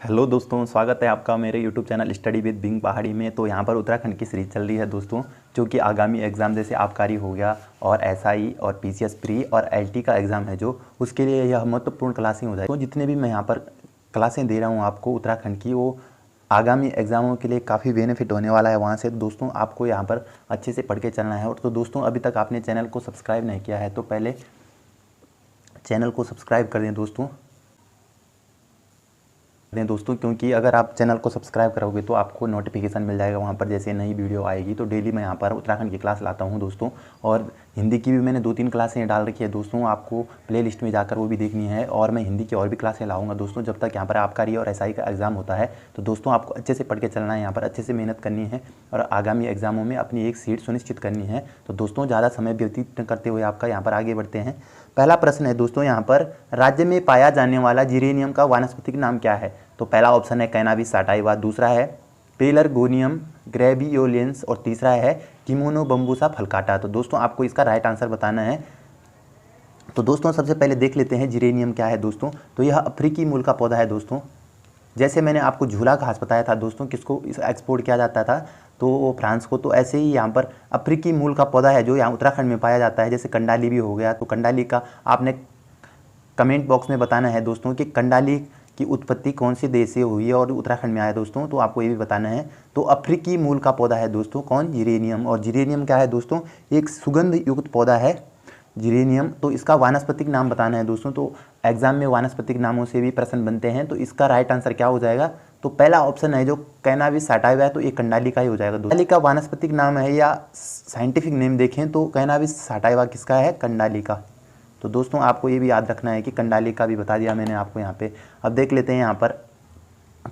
Hello दोस्तों, स्वागत है आपका मेरे YouTube channel study with Bing Pahadi में। तो यहाँ पर उत्तराखंड की सीरीज चल रही है दोस्तों, जो कि आगामी एग्ज़ाम जैसे आबकारी हो गया और एसआई और पीसीएस प्री और एलटी का एग्ज़ाम है जो उसके लिए यह महत्वपूर्ण क्लासें हो जाए। तो जितने भी मैं यहाँ पर क्लासें दे रहा हूँ आपको उत्तराखंड की, वो आगामी एग्ज़ामों के लिए काफ़ी बेनिफिट होने वाला है वहाँ से। दोस्तों आपको यहाँ पर अच्छे से पढ़ के चलना है। और तो दोस्तों अभी तक आपने चैनल को सब्सक्राइब नहीं किया है तो पहले चैनल को सब्सक्राइब कर दें दोस्तों, क्योंकि अगर आप चैनल को सब्सक्राइब करोगे तो आपको नोटिफिकेशन मिल जाएगा वहाँ पर जैसे नई वीडियो आएगी। तो डेली मैं यहाँ पर उत्तराखंड की क्लास लाता हूँ दोस्तों, और हिंदी की भी मैंने 2-3 क्लासें डाल रखी है दोस्तों, आपको प्लेलिस्ट में जाकर वो भी देखनी है। और मैं हिंदी की और भी क्लासें लाऊंगा दोस्तों जब तक यहाँ पर आबकारी और एसआई का एग्ज़ाम होता है। तो दोस्तों आपको अच्छे से पढ़ के चलना है, यहाँ पर अच्छे से मेहनत करनी है और आगामी एग्ज़ामों में अपनी एक सीट सुनिश्चित करनी है। तो दोस्तों ज़्यादा समय व्यतीत करते हुए आपका यहाँ पर आगे बढ़ते हैं। पहला प्रश्न है दोस्तों यहाँ पर, राज्य में पाया जाने वाला जिरेनियम का वानस्पतिक नाम क्या है? तो पहला ऑप्शन है कैनाबिस सटाइवा, दूसरा है पेलरगोनियम ग्रेवियोलेंस और तीसरा है किमोनोबम्बूसा फलकाटा। तो दोस्तों आपको इसका राइट आंसर बताना है। तो दोस्तों सबसे पहले देख लेते हैं जिरेनियम क्या है दोस्तों। तो यह अफ्रीकी मूल का पौधा है दोस्तों। जैसे मैंने आपको झूला घास बताया था दोस्तों, किसको एक्सपोर्ट किया जाता था, तो फ्रांस को। तो ऐसे ही यहाँ पर अफ्रीकी मूल का पौधा है जो यहाँ उत्तराखंड में पाया जाता है। जैसे कंडाली भी हो गया, तो कंडाली का आपने कमेंट बॉक्स में बताना है दोस्तों कि कंडाली की उत्पत्ति कौन से देश से हुई है और उत्तराखंड में आया दोस्तों, तो आपको ये भी बताना है। तो अफ्रीकी मूल का पौधा है दोस्तों कौन? जिरेनियम। और जिरेनियम क्या है दोस्तों? एक सुगंध युक्त पौधा है जिरेनियम। तो इसका वानस्पतिक नाम बताना है दोस्तों। तो एग्जाम में वानस्पतिक नामों से भी प्रश्न बनते हैं, तो इसका राइट आंसर क्या हो जाएगा? तो पहला ऑप्शन है जो कैनाबिस सटाइवा है, तो ये कंडाली का ही हो जाएगा। कंडाली का वानस्पतिक नाम है या साइंटिफिक नेम देखें तो कैनाबिस सटाइवा किसका है? कंडाली का। तो दोस्तों आपको ये भी याद रखना है कि कंडाली का भी बता दिया मैंने आपको यहाँ पे। अब देख लेते हैं यहाँ पर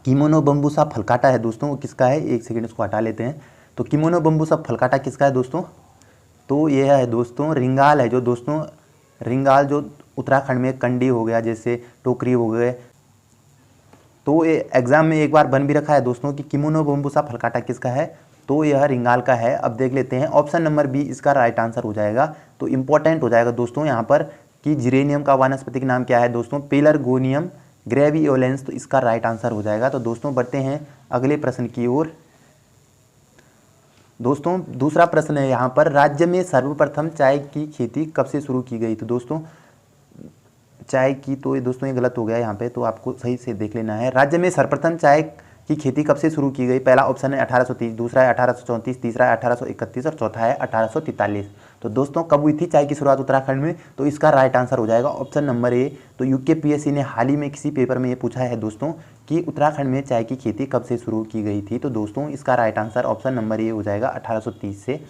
किमोनोबम्बूसा फलकाटा है दोस्तों, वो किसका है? एक सेकंड इसको हटा लेते हैं। तो किमोनोबम्बूसा फलकाटा किसका है दोस्तों? तो ये है दोस्तों रिंगाल है, जो दोस्तों रिंगाल जो उत्तराखंड में कंडी हो गया, जैसे टोकरी हो गए। तो ये एग्जाम में एक बार बन भी रखा है दोस्तों कि किमोनोबम्बूसा फलकाटा किसका है, तो यह रिंगाल का है। अब देख लेते हैं ऑप्शन नंबर बी इसका राइट आंसर हो जाएगा। तो इंपॉर्टेंट हो जाएगा दोस्तों यहाँ पर कि जिरेनियम का वानस्पतिक नाम क्या है दोस्तों? पेलरगोनियम ग्रेवियोलेंस। तो इसका राइट आंसर हो जाएगा। तो दोस्तों बढ़ते हैं अगले प्रश्न की ओर। दोस्तों दूसरा प्रश्न है यहाँ पर, राज्य में सर्वप्रथम चाय की खेती कब से शुरू की गई? तो दोस्तों चाय की, तो दोस्तों ये गलत हो गया यहाँ पे, तो आपको सही से देख लेना है। राज्य में सर्वप्रथम चाय की खेती कब से शुरू की गई? पहला ऑप्शन है 1830, दूसरा है 1834, तीसरा है 1831 और चौथा है 1843। तो दोस्तों कब हुई थी चाय की शुरुआत उत्तराखंड में? तो इसका राइट आंसर हो जाएगा ऑप्शन नंबर ए। तो यूकेपीएससी ने हाल ही में किसी पेपर में ये पूछा है दोस्तों कि उत्तराखंड में चाय की खेती कब से शुरू की गई थी। तो दोस्तों इसका right answer option number A हो जाएगा 1830 से।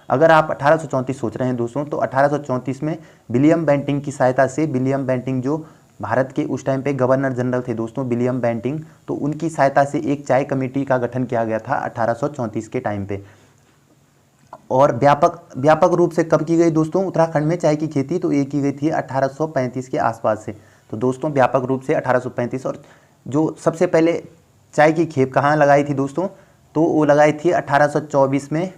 अगर आप 1834 सोच रहे हैं दोस्तों, तो 1834 में विलियम बेंटिंग की सहायता से, विलियम बेंटिंग जो भारत के उस टाइम पे गवर्नर जनरल थे दोस्तों, विलियम बेंटिंग, तो उनकी सहायता से एक चाय कमेटी का गठन किया गया था 1834 के टाइम पे। और व्यापक रूप से कब की गई दोस्तों उत्तराखंड में चाय की खेती? तो ये की गई थी 1835 के आसपास से। तो दोस्तों व्यापक रूप से 1835। और जो सबसे पहले चाय की खेप कहाँ लगाई थी दोस्तों? तो वो लगाई थी 1824 में।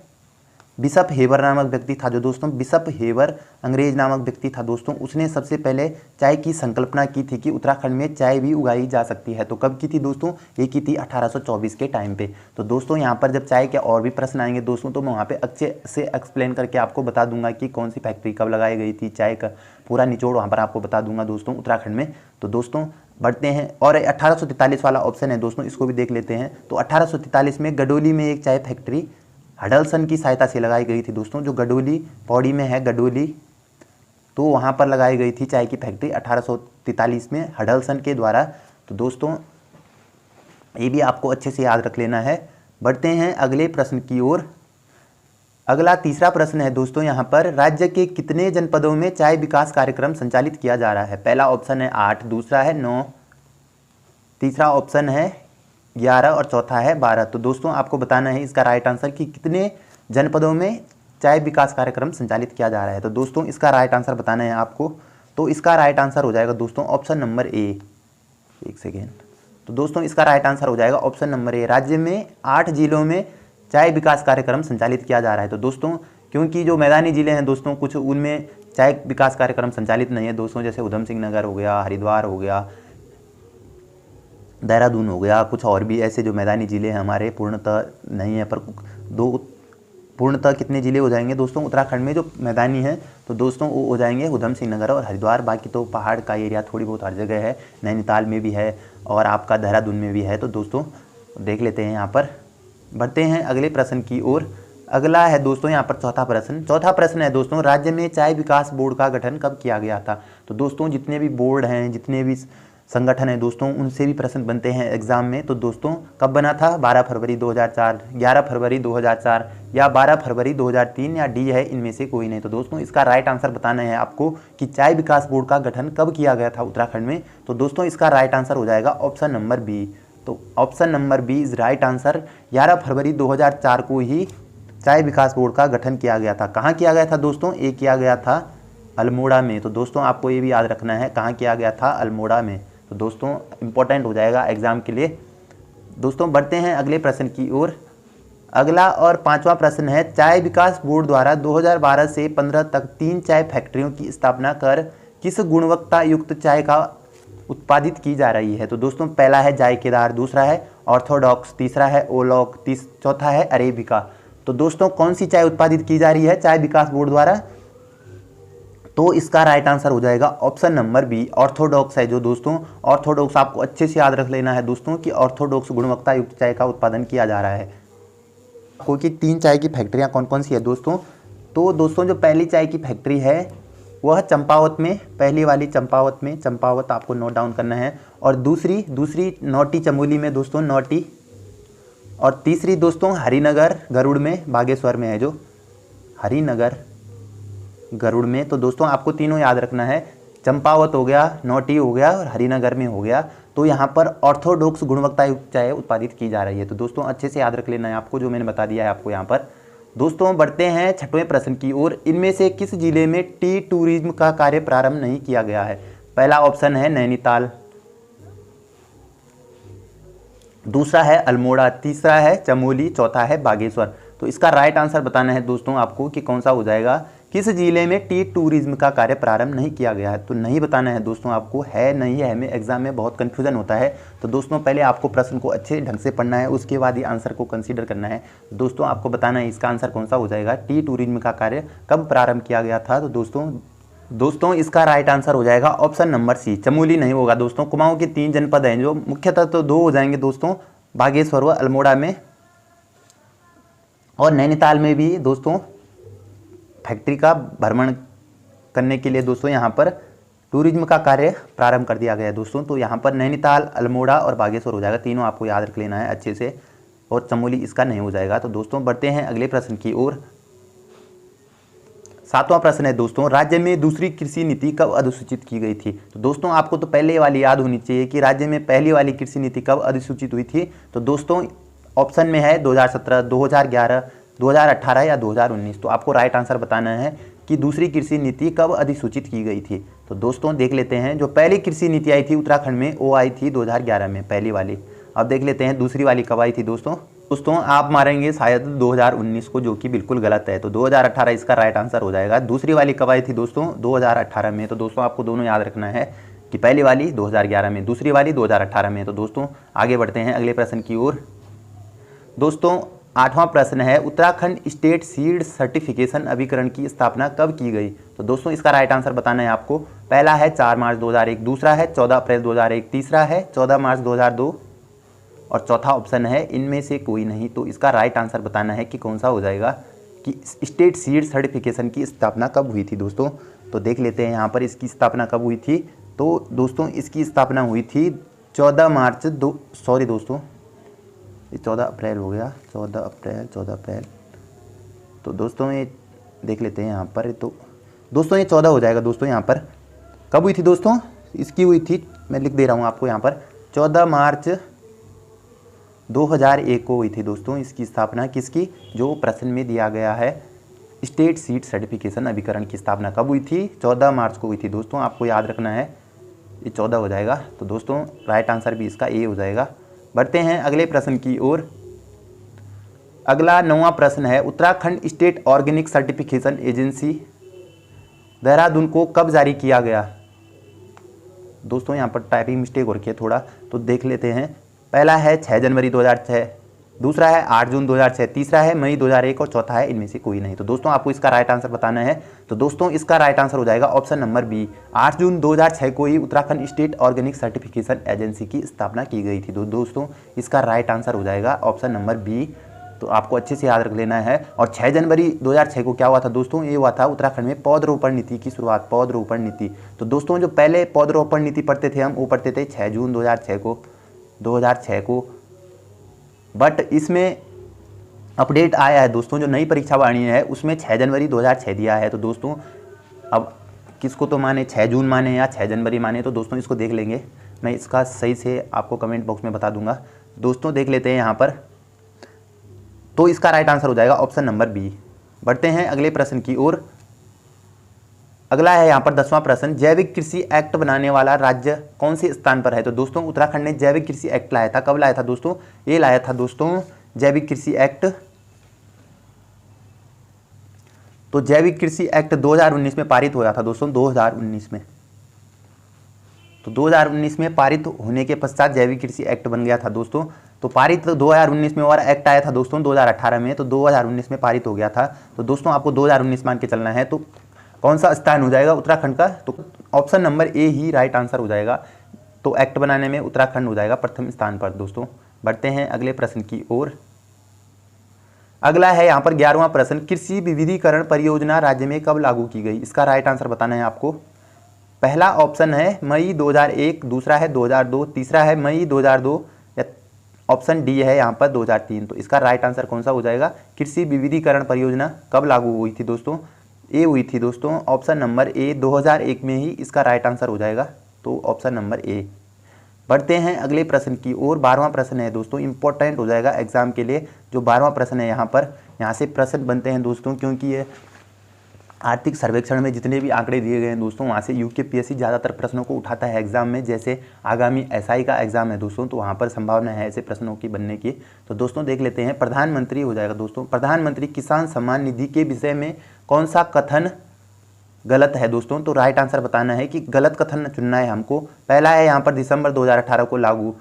बिशप हेबर नामक व्यक्ति था, जो दोस्तों बिशप हेबर अंग्रेज नामक व्यक्ति था दोस्तों, उसने सबसे पहले चाय की संकल्पना की थी कि उत्तराखंड में चाय भी उगाई जा सकती है। तो कब की थी दोस्तों? ये की थी 1824 के टाइम पे। तो दोस्तों यहाँ पर जब चाय के और भी प्रश्न आएंगे दोस्तों, तो मैं वहाँ पे अच्छे से एक्सप्लेन करके आपको बता दूंगा कि कौन सी फैक्ट्री कब लगाई गई थी, चाय का पूरा निचोड़ वहाँ पर आपको बता दूंगा दोस्तों उत्तराखंड में। तो दोस्तों बढ़ते हैं, और 1843 वाला ऑप्शन है दोस्तों, इसको भी देख लेते हैं। तो 1843 में गडोली में एक चाय फैक्ट्री हडल्सन की सहायता से लगाई गई थी दोस्तों, जो गडोली पौड़ी में है गडोली, तो वहाँ पर लगाई गई थी चाय की फैक्ट्री 1843 में हडल्सन के द्वारा। तो दोस्तों ये भी आपको अच्छे से याद रख लेना है। बढ़ते हैं अगले प्रश्न की ओर। अगला तीसरा प्रश्न है दोस्तों यहाँ पर, राज्य के कितने जनपदों में चाय विकास कार्यक्रम संचालित किया जा रहा है? पहला ऑप्शन है 8, दूसरा है 9, तीसरा ऑप्शन है 11 और चौथा है 12। तो दोस्तों आपको बताना है इसका राइट आंसर कि कितने जनपदों में चाय विकास कार्यक्रम संचालित किया जा रहा है। तो दोस्तों इसका राइट आंसर बताना है आपको। तो इसका राइट आंसर हो जाएगा दोस्तों ऑप्शन नंबर ए। एक सेकेंड। तो दोस्तों इसका राइट आंसर हो जाएगा ऑप्शन नंबर ए। राज्य में 8 जिलों में चाय विकास कार्यक्रम संचालित किया जा रहा है। तो दोस्तों क्योंकि जो मैदानी जिले हैं दोस्तों, कुछ उनमें चाय विकास कार्यक्रम संचालित नहीं है दोस्तों, जैसे उधम सिंह नगर हो गया, हरिद्वार हो गया, देहरादून हो गया, कुछ और भी ऐसे जो मैदानी ज़िले हैं हमारे, पूर्णतः नहीं है पर पूर्णतः कितने ज़िले हो जाएंगे दोस्तों उत्तराखंड में जो मैदानी है, तो दोस्तों वो हो जाएंगे उधम सिंह नगर और हरिद्वार। बाकी तो पहाड़ का एरिया थोड़ी बहुत हर जगह है, नैनीताल में भी है और आपका देहरादून में भी है। तो दोस्तों देख लेते हैं, यहाँ पर बढ़ते हैं अगले प्रश्न की ओर। अगला है दोस्तों यहाँ पर चौथा प्रश्न है दोस्तों, राज्य में चाय विकास बोर्ड का गठन कब किया गया था। तो दोस्तों जितने भी बोर्ड हैं, जितने भी संगठन है दोस्तों, उनसे भी प्रश्न बनते हैं एग्जाम में। तो दोस्तों कब बना था, 12 फरवरी 2004, 11 फरवरी 2004 या 12 फरवरी 2003 या डी है, इनमें से कोई नहीं। तो दोस्तों इसका राइट आंसर बताना है आपको कि चाय विकास बोर्ड का गठन कब किया गया था उत्तराखंड में। तो दोस्तों इसका राइट आंसर हो जाएगा ऑप्शन नंबर बी। तो option number B is right answer. 11 फरवरी 2004 को ही चाय विकास बोर्ड का गठन किया गया था। कहाँ किया गया था दोस्तों, ये किया गया था अल्मोड़ा में। तो दोस्तों आपको ये भी याद रखना है, कहाँ किया गया था, अल्मोड़ा में। तो दोस्तों इंपॉर्टेंट हो जाएगा एग्जाम के लिए। दोस्तों बढ़ते हैं अगले प्रश्न की ओर। अगला और पांचवा प्रश्न है, चाय विकास बोर्ड द्वारा 2012 से 15 तक 3 चाय फैक्ट्रियों की स्थापना कर किस गुणवत्ता युक्त चाय का उत्पादित की जा रही है। तो दोस्तों पहला है जायकेदार, दूसरा है ऑर्थोडॉक्स, तीसरा है ओलॉक, चौथा है अरेबिका। तो दोस्तों कौन सी चाय उत्पादित की जा रही है चाय विकास बोर्ड द्वारा, तो इसका राइट आंसर हो जाएगा ऑप्शन नंबर बी, ऑर्थोडॉक्स है। जो दोस्तों ऑर्थोडॉक्स आपको अच्छे से याद रख लेना है दोस्तों कि ऑर्थोडॉक्स गुणवत्ता युक्त चाय का उत्पादन किया जा रहा है। क्योंकि 3 चाय की फैक्ट्रियां कौन कौन सी है दोस्तों, तो दोस्तों जो पहली चाय की फैक्ट्री है वह चंपावत में, पहली वाली चंपावत में, चंपावत आपको नोट डाउन करना है, और दूसरी नौटी चमोली में दोस्तों, नौटी, और तीसरी दोस्तों हरिनगर गरुड़ में, बागेश्वर में है जो हरिनगर गरुड़ में। तो दोस्तों आपको तीनों याद रखना है, चंपावत हो गया, नौटी हो गया और हरिनगर में हो गया। तो यहाँ पर ऑर्थोडॉक्स गुणवत्ता युक्त चाय उत्पादित की जा रही है। तो दोस्तों अच्छे से याद रख लेना है आपको, जो मैंने बता दिया है आपको यहाँ पर। दोस्तों बढ़ते हैं छठवें प्रश्न की ओर। इनमें से किस जिले में टी टूरिज्म का कार्य प्रारंभ नहीं किया गया है। पहला ऑप्शन है नैनीताल, दूसरा है अल्मोड़ा, तीसरा है चमोली, चौथा है बागेश्वर। तो इसका राइट आंसर बताना है दोस्तों आपको कि कौन सा हो जाएगा, किस जिले में टी टूरिज्म का कार्य प्रारंभ नहीं किया गया है। तो नहीं बताना है दोस्तों आपको, है नहीं है में एग्जाम में बहुत कन्फ्यूजन होता है। तो दोस्तों पहले आपको प्रश्न को अच्छे ढंग से पढ़ना है, उसके बाद ही आंसर को कंसीडर करना है। दोस्तों आपको बताना है इसका आंसर कौन सा हो जाएगा, टी टूरिज्म का कार्य कब प्रारंभ किया गया था। तो दोस्तों इसका राइट आंसर हो जाएगा ऑप्शन नंबर सी, चमोली नहीं होगा दोस्तों। कुमाऊं के 3 जनपद हैं जो मुख्यतः, तो 2 हो जाएंगे दोस्तों, बागेश्वर व अल्मोड़ा में, और नैनीताल में भी दोस्तों फैक्ट्री का भ्रमण करने के लिए दोस्तों यहाँ पर टूरिज्म का कार्य प्रारंभ कर दिया गया है दोस्तों। तो यहाँ पर नैनीताल, अल्मोड़ा और बागेश्वर हो जाएगा, तीनों आपको याद रख लेना है अच्छे से, और चमोली इसका नहीं हो जाएगा। तो दोस्तों बढ़ते हैं अगले प्रश्न की ओर। 7वां प्रश्न है दोस्तों, राज्य में दूसरी कृषि नीति कब अधिसूचित की गई थी। तो दोस्तों आपको तो पहले वाली याद होनी चाहिए कि राज्य में पहली वाली कृषि नीति कब अधिसूचित हुई थी। तो दोस्तों ऑप्शन में है 2017, 2011, 2018 या 2019। तो आपको राइट आंसर बताना है कि दूसरी कृषि नीति कब अधिसूचित की गई थी। तो दोस्तों देख लेते हैं, जो पहली कृषि नीति आई थी उत्तराखंड में वो आई थी 2011 में, पहली वाली। अब देख लेते हैं दूसरी वाली कब आई थी दोस्तों आप मारेंगे शायद 2019 को, जो कि बिल्कुल गलत है। तो 2018 इसका राइट आंसर हो जाएगा। दूसरी वाली कब आई थी दोस्तों, 2018 में। तो दोस्तों आपको दोनों याद रखना है कि पहली वाली 2011 में, दूसरी वाली 2018 में। तो दोस्तों आगे बढ़ते हैं अगले प्रश्न की ओर। दोस्तों 8वां प्रश्न है, उत्तराखंड स्टेट सीड सर्टिफिकेशन अभिकरण की स्थापना कब की गई। तो दोस्तों इसका राइट आंसर बताना है आपको। पहला है 4 मार्च 2001, दूसरा है 14 अप्रैल 2001, तीसरा है 14 मार्च 2002 और चौथा ऑप्शन है इनमें से कोई नहीं। तो इसका राइट आंसर बताना है कि कौन सा हो जाएगा, कि स्टेट सीड सर्टिफिकेशन की स्थापना कब हुई थी दोस्तों। तो देख लेते हैं यहाँ पर इसकी स्थापना कब हुई थी। तो दोस्तों इसकी स्थापना हुई थी 14 मार्च 14 अप्रैल हो गया, 14 अप्रैल। तो दोस्तों ये देख लेते हैं यहाँ पर। तो दोस्तों ये 14 हो जाएगा दोस्तों। यहाँ पर कब हुई थी दोस्तों, इसकी हुई थी, मैं लिख दे रहा हूँ आपको यहाँ पर, 14 मार्च 2001 को हुई थी दोस्तों इसकी स्थापना। किसकी, जो प्रश्न में दिया गया है, स्टेट सीड सर्टिफिकेशन अभिकरण की स्थापना कब हुई थी, 14 मार्च को हुई थी दोस्तों। आपको याद रखना है, ये 14 हो जाएगा। तो दोस्तों राइट आंसर भी इसका ए हो जाएगा। बढ़ते हैं अगले प्रश्न की ओर। अगला 9वां प्रश्न है, Uttarakhand state organic certification agency Dehradun को कब जारी किया गया। दोस्तों यहाँ पर टाइपिंग मिस्टेक हो रखी है थोड़ा, तो देख लेते हैं। पहला है 6 जनवरी 2006, दूसरा है 8 जून 2006, तीसरा है मई 2001 और चौथा है इनमें से कोई नहीं। तो दोस्तों आपको इसका राइट आंसर बताना है। तो दोस्तों इसका राइट आंसर हो जाएगा ऑप्शन नंबर बी, 8 जून 2006 को ही Uttarakhand state organic certification agency की स्थापना की गई थी। तो दोस्तों इसका राइट आंसर हो जाएगा ऑप्शन नंबर बी। तो आपको अच्छे से याद रख लेना है। और 6 जनवरी 2006 को क्या हुआ था दोस्तों, ये हुआ था उत्तराखंड में पौधरोपण नीति की शुरुआत, पौधरोपण नीति। तो दोस्तों जो पहले पौधरोपण नीति पढ़ते थे हम, वो पढ़ते थे 6 जून 2006 को, बट इसमें अपडेट आया है दोस्तों, जो नई परीक्षा वाणी है उसमें 6 जनवरी 2006 दिया है। तो दोस्तों अब किसको तो माने, 6 जून माने या 6 जनवरी माने, तो दोस्तों इसको देख लेंगे, मैं इसका सही से आपको कमेंट बॉक्स में बता दूंगा। दोस्तों देख लेते हैं यहाँ पर, तो इसका राइट आंसर हो जाएगा ऑप्शन नंबर बी। बढ़ते हैं अगले प्रश्न की ओर। अगला है यहाँ पर 10वां प्रश्न, जैविक कृषि एक्ट बनाने वाला राज्य कौन से स्थान पर है। तो दोस्तों उत्तराखंड ने जैविक कृषि एक्ट लाया था। कब लाया था दोस्तों, ये लाया था दोस्तों जैविक कृषि एक्ट, तो जैविक कृषि एक्ट 2019 में पारित हुआ था दोस्तों, 2019 में। तो 2019 में पारित होने के पश्चात जैविक कृषि एक्ट बन गया था दोस्तों। तो पारित 2019 में, और एक्ट आया था दोस्तों 2018 में, तो 2019 में पारित हो गया था। तो दोस्तों आपको 2019 मान के चलना है। तो कौन सा स्थान हो जाएगा उत्तराखंड का, तो option number A he right answer हो जाएगा। तो एक्ट बनाने में उत्तराखंड हो जाएगा प्रथम स्थान पर दोस्तों। बढ़ते हैं अगले प्रश्न की ओर। अगला है यहाँ पर 11वां प्रश्न, कृषि विविधीकरण परियोजना राज्य में कब लागू की गई। इसका राइट आंसर बताना है आपको। पहला ऑप्शन है मई 2001, दूसरा है 2002, तीसरा है मई 2002, या ऑप्शन डी है यहाँ पर 2003। तो इसका राइट आंसर कौन सा हो जाएगा, कृषि विविधीकरण परियोजना कब लागू हुई थी दोस्तों, ए हुई थी दोस्तों, ऑप्शन नंबर ए 2001 में ही इसका राइट आंसर हो जाएगा। तो ऑप्शन नंबर ए। बढ़ते हैं अगले प्रश्न की ओर। 12वां प्रश्न है दोस्तों, इंपॉर्टेंट हो जाएगा एग्जाम के लिए। जो 12वां प्रश्न है यहाँ से प्रश्न बनते हैं दोस्तों, क्योंकि ये आर्थिक सर्वेक्षण में जितने भी आंकड़े दिए गए हैं दोस्तों, वहाँ से यूकेपीएससी ज़्यादातर प्रश्नों को उठाता है एग्जाम में। जैसे आगामी एसआई का एग्जाम है दोस्तों, तो वहाँ पर संभावना है ऐसे प्रश्नों की बनने की। तो दोस्तों देख लेते हैं, प्रधानमंत्री हो जाएगा दोस्तों। प्रधानमंत्री किसान सम्मान निधि के विषय में कौन सा कथन गलत है दोस्तों। तो राइट आंसर बताना है कि गलत कथन चुनना है हमको। पहला है यहाँ पर दिसंबर 2018 को लागू,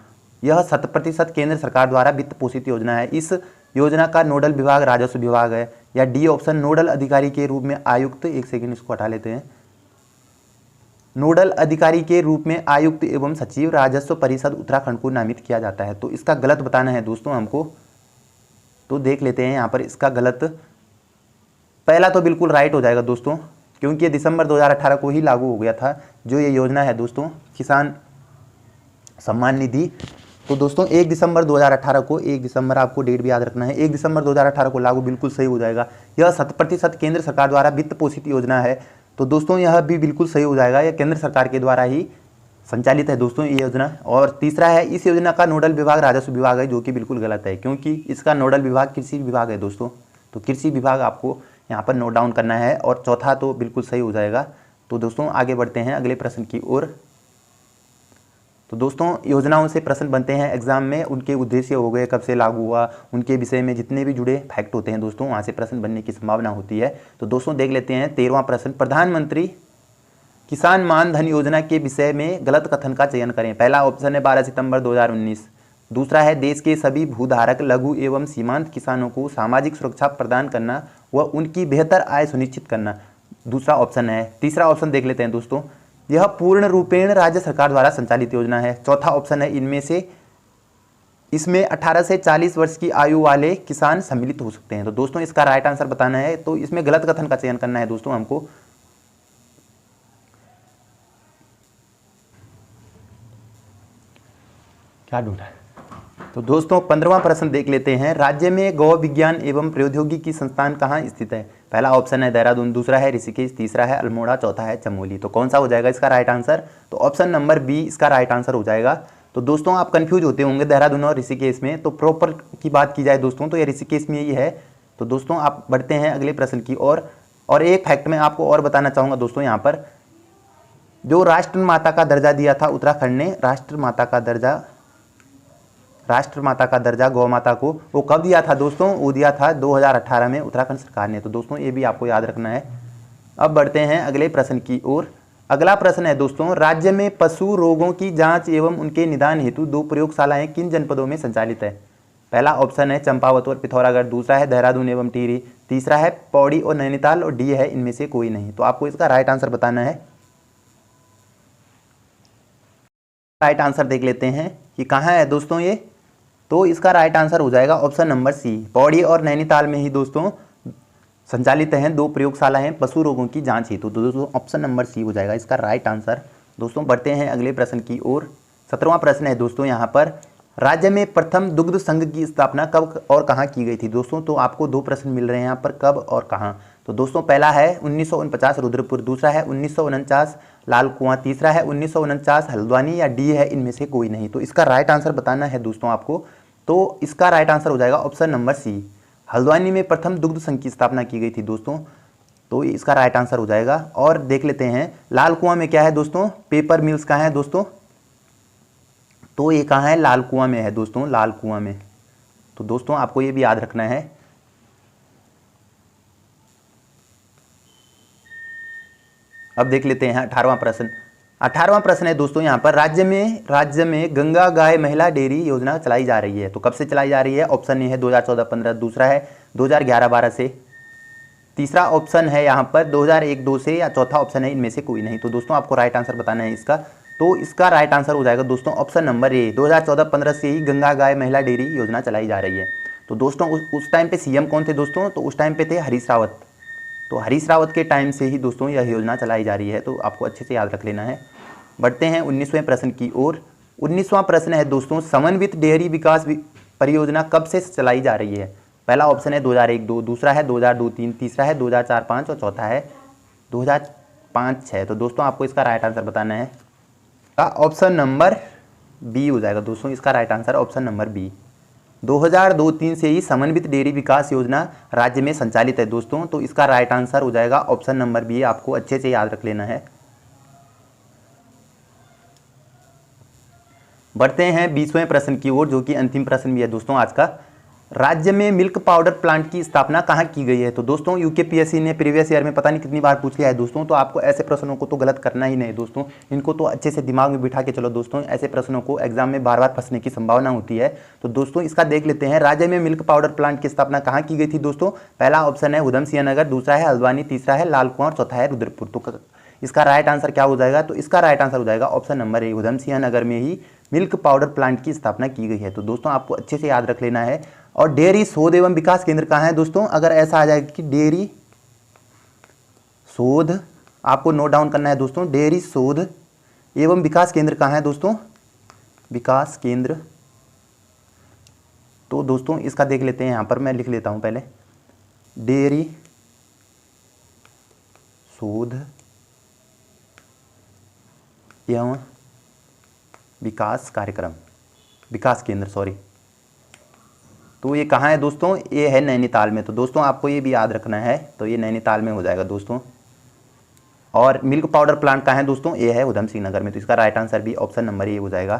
यह 100% केंद्र सरकार द्वारा वित्त पोषित योजना है। इस योजना का नोडल विभाग राजस्व विभाग है। या डी ऑप्शन, नोडल अधिकारी के रूप में आयुक्त, एक सेकेंड इसको हटा लेते हैं, नोडल अधिकारी के रूप में आयुक्त एवं सचिव राजस्व परिषद उत्तराखंड को नामित किया जाता है। तो इसका गलत बताना है दोस्तों हमको। तो देख लेते हैं यहाँ पर इसका गलत। पहला तो बिल्कुल राइट हो जाएगा दोस्तों, क्योंकि ये दिसंबर 2018 को ही लागू हो गया था जो ये योजना है दोस्तों, किसान सम्मान निधि। तो दोस्तों 1 दिसंबर 2018 को, 1 दिसंबर आपको डेट भी याद रखना है, 1 दिसंबर 2018 को लागू बिल्कुल सही हो जाएगा। यह 100% केंद्र सरकार द्वारा वित्त पोषित योजना है। तो दोस्तों यह भी बिल्कुल सही हो जाएगा, यह केंद्र सरकार के द्वारा ही संचालित है दोस्तों ये योजना। और तीसरा है, इस योजना का नोडल विभाग राजस्व विभाग है, जो कि बिल्कुल गलत है, क्योंकि इसका नोडल विभाग कृषि विभाग है दोस्तों। तो कृषि विभाग आपको यहाँ पर नोट डाउन करना है। और चौथा तो बिल्कुल सही हो जाएगा। तो दोस्तों आगे बढ़ते हैं अगले प्रश्न की ओर। तो दोस्तों योजनाओं से प्रश्न बनते हैं एग्जाम में, उनके उद्देश्य हो गए, कब से लागू हुआ, उनके विषय में जितने भी जुड़े फैक्ट होते हैं दोस्तों, वहाँ से प्रश्न बनने की संभावना होती है। तो दोस्तों देख लेते हैं 13वां प्रश्न, प्रधानमंत्री किसान मान धन योजना के विषय में गलत कथन का चयन करें। पहला ऑप्शन है 12 सितंबर 2019, दूसरा है देश के सभी भूधारक लघु एवं सीमांत किसानों को सामाजिक सुरक्षा प्रदान करना व उनकी बेहतर आय सुनिश्चित करना, दूसरा ऑप्शन है। तीसरा ऑप्शन देख लेते हैं दोस्तों, यह पूर्ण रूपेण राज्य सरकार द्वारा संचालित योजना है। चौथा ऑप्शन है इनमें से, इसमें 18 से 40 वर्ष की आयु वाले किसान सम्मिलित हो सकते हैं। तो दोस्तों इसका राइट आंसर बताना है। तो इसमें गलत कथन का चयन करना है दोस्तों हमको। क्या ढूंढा है। तो दोस्तों 15वां प्रश्न देख लेते हैं, राज्य में गौ विज्ञान एवं प्रौद्योगिकी संस्थान कहाँ स्थित है। पहला ऑप्शन है देहरादून, दूसरा है ऋषिकेश, तीसरा है अल्मोड़ा, चौथा है चमोली। तो कौन सा हो जाएगा इसका राइट आंसर। तो ऑप्शन नंबर बी इसका राइट आंसर हो जाएगा। तो दोस्तों आप कंफ्यूज होते होंगे देहरादून और ऋषिकेश में, तो प्रॉपर की बात की जाए दोस्तों तो ये ऋषिकेश में ही है। तो दोस्तों आप बढ़ते हैं अगले प्रश्न की ओर। और एक फैक्ट मैं आपको और बताना चाहूँगा दोस्तों, यहाँ पर जो राष्ट्रमाता का दर्जा दिया था उत्तराखंड ने, राष्ट्रमाता का दर्जा गौ माता को, वो कब दिया था दोस्तों, वो दिया था 2018 में उत्तराखंड सरकार ने। तो दोस्तों ये भी आपको याद रखना है। अब बढ़ते हैं अगले प्रश्न की ओर। अगला प्रश्न है दोस्तों, राज्य में पशु रोगों की जांच एवं उनके निदान हेतु 2 प्रयोगशालाएं किन जनपदों में संचालित है? पहला ऑप्शन है चंपावत और पिथौरागढ़, दूसरा है देहरादून एवं टिहरी, तीसरा है पौड़ी और नैनीताल, और डी है इनमें से कोई नहीं। तो आपको इसका राइट आंसर बताना है। राइट आंसर देख लेते हैं कि कहाँ है दोस्तों ये। तो इसका राइट आंसर हो जाएगा ऑप्शन नंबर सी, पौड़ी और नैनीताल में ही दोस्तों संचालित हैं 2 प्रयोगशालाएं पशु रोगों की जांच हेतु। तो दोस्तों ऑप्शन नंबर सी हो जाएगा इसका राइट आंसर। दोस्तों बढ़ते हैं अगले प्रश्न की ओर। 17वां प्रश्न है दोस्तों यहाँ पर, राज्य में प्रथम दुग्ध संघ की स्थापना कब और कहाँ की गई थी? दोस्तों तो आपको 2 प्रश्न मिल रहे हैं यहाँ पर, कब और कहाँ। तो दोस्तों पहला है 1949 रुद्रपुर, दूसरा है 1949 लाल कुआं, तीसरा है 1949 हल्द्वानी, या डी है इनमें से कोई नहीं। तो इसका राइट आंसर बताना है दोस्तों आपको। तो इसका राइट आंसर हो जाएगा ऑप्शन नंबर सी, हल्द्वानी में प्रथम दुग्ध संघ की स्थापना की गई थी दोस्तों। तो इसका राइट आंसर हो जाएगा। और देख लेते हैं लाल कुआं में क्या है दोस्तों, पेपर मिल्स कहाँ है दोस्तों? तो ये कहाँ है, लाल कुआं में है दोस्तों, लाल कुआं में। तो दोस्तों आपको ये भी याद रखना है। अब देख लेते हैं 18वां प्रश्न। 18वां प्रश्न है दोस्तों यहाँ पर, राज्य में गंगा गाय महिला डेयरी योजना चलाई जा रही है। तो कब से चलाई जा रही है? ऑप्शन ए है 2014-15, दूसरा है 2011-12 से, तीसरा ऑप्शन है यहाँ पर 2001-2 से, या चौथा ऑप्शन है इनमें से कोई नहीं। तो दोस्तों आपको राइट आंसर बताना है इसका। तो इसका राइट आंसर हो जाएगा दोस्तों ऑप्शन नंबर ए, 2014-15 से ही गंगा गाय महिला डेयरी योजना चलाई जा रही है। तो दोस्तों उस टाइम पे सीएम कौन थे दोस्तों? तो उस टाइम पे थे हरीश रावत। तो हरीश रावत के टाइम से ही दोस्तों यह योजना चलाई जा रही है। तो आपको अच्छे से याद रख लेना है। बढ़ते हैं 19वें प्रश्न की ओर। 19वां प्रश्न है दोस्तों, समन्वित डेयरी विकास परियोजना कब से चलाई जा रही है? पहला ऑप्शन है 2001-2, दूसरा है 2002-3, तीसरा है 2004-5 और चौथा है 2005-6। तो दोस्तों आपको इसका राइट आंसर बताना है। ऑप्शन नंबर बी हो जाएगा दोस्तों इसका right answer, option number B. 2002-3 से ही समन्वित डेयरी विकास योजना राज्य में संचालित है दोस्तों। तो इसका राइट आंसर हो जाएगा ऑप्शन नंबर बी। आपको अच्छे से याद रख लेना है। बढ़ते हैं 20वें प्रश्न की ओर, जो कि अंतिम प्रश्न भी है दोस्तों आज का। राज्य में मिल्क पाउडर प्लांट की स्थापना कहाँ की गई है? तो दोस्तों यूकेपीएससी ने प्रीवियस ईयर में पता नहीं कितनी बार पूछ लिया है दोस्तों। तो आपको ऐसे प्रश्नों को तो गलत करना ही नहीं दोस्तों, इनको तो अच्छे से दिमाग में बिठा के चलो दोस्तों। ऐसे प्रश्नों को एग्जाम में बार बार फंसने की संभावना होती है। तो दोस्तों इसका देख लेते हैं, राज्य में मिल्क पाउडर प्लांट की स्थापना कहाँ की गई थी दोस्तों? पहला ऑप्शन है उधम सिंह नगर, दूसरा है हल्द्वानी, तीसरा है लाल कुआं और चौथा है रुद्रपुर। तो इसका राइट आंसर क्या हो जाएगा? तो इसका राइट आंसर हो जाएगा option number A, Udham Singh Nagar में ही मिल्क पाउडर प्लांट की स्थापना की गई है। तो दोस्तों आपको अच्छे से याद रख लेना है। और डेयरी शोध एवं विकास केंद्र कहाँ है दोस्तों? अगर ऐसा आ जाएगा कि डेयरी शोध, आपको नोट डाउन करना है दोस्तों, डेयरी शोध एवं विकास केंद्र कहाँ है दोस्तों? विकास केंद्र। तो दोस्तों इसका देख लेते हैं, यहाँ पर मैं लिख लेता हूँ पहले, डेयरी शोध एवं विकास कार्यक्रम, विकास केंद्र सॉरी। तो ये कहाँ है दोस्तों? ये है नैनीताल में। तो दोस्तों आपको ये भी याद रखना है। तो ये नैनीताल में हो जाएगा दोस्तों। और मिल्क पाउडर प्लांट कहाँ है दोस्तों? ये है उधम सिंह नगर में। तो इसका राइट आंसर भी ऑप्शन नंबर ए हो जाएगा।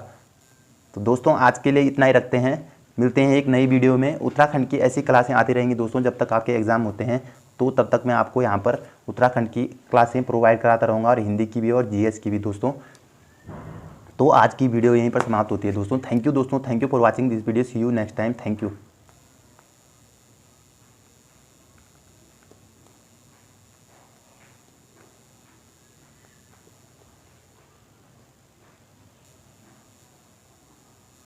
तो दोस्तों आज के लिए इतना ही रखते हैं, मिलते हैं एक नई वीडियो में। उत्तराखंड की ऐसी क्लासें आती रहेंगी दोस्तों जब तक आपके एग्जाम होते हैं। तो तब तक मैं आपको यहाँ पर उत्तराखंड की क्लासें प्रोवाइड कराता रहूँगा, और हिंदी की भी और जीएस की भी दोस्तों। तो आज की वीडियो यहीं पर समाप्त होती है दोस्तों। थैंक यू दोस्तों, thank you for watching this video. See you next time. Thank you.